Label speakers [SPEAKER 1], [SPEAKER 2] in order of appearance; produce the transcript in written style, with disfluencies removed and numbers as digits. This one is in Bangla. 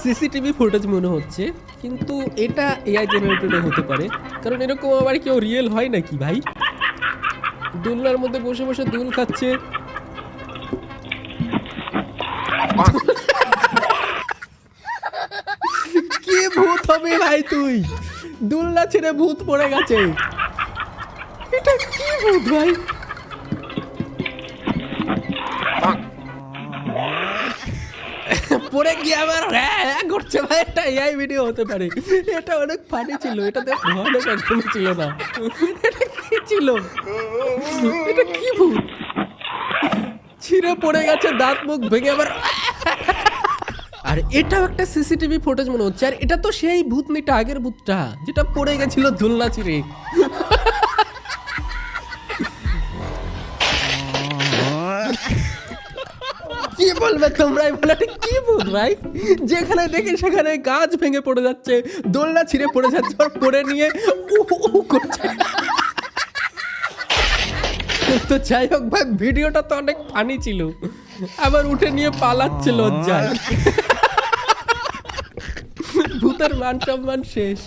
[SPEAKER 1] সিসিটিভি ফুটেজ মনে হচ্ছে, কিন্তু এটা এআই জেনারেটেড হতে পারে, কারণ এরকম আবার কেউ রিয়েল হয় নাকি ভাই? দোলনার মধ্যে বসে বসে দোল খাচ্ছে। কি ভূত হবে ভাই তুই? দোলনা ছেড়ে ভূত পড়ে গেছে। এটা কি ভূত ভাই? পড়ে গিয়ে আবার ঘুরছে ভাই। এটা এআই ভিডিও হতে পারে। এটা অনেক ফানি ছিল, এটাতে ভয়ানক একদম ছিল না। এটা কি ছিল? এটা কি ভূত? ছিঁড়ে পড়ে গেছে, দাঁত মুখ ভেঙে আবার। আর এটাও একটা সিসিটিভি ফুটেজ মনে হচ্ছে। আর এটা তো সেই ভূতনিটা, আগের ভূতটা যেটা পড়ে গেছিল দোলনা ছিঁড়ে। কি বলবে তোমরাই বলো, এটা কি ভূত ভাই? যেখানে দেখে সেখানে গাছ ভেঙে পড়ে যাচ্ছে, দোলনা ছিঁড়ে পড়ে যাচ্ছে, আর পড়ে নিয়ে করছে। তো যাই হোক ভাই, ভিডিওটা তো অনেক ফানি ছিল, আবার উঠে নিয়ে পালাচ্ছে লজ্জায়। ভূতের মান সম্মান শেষ।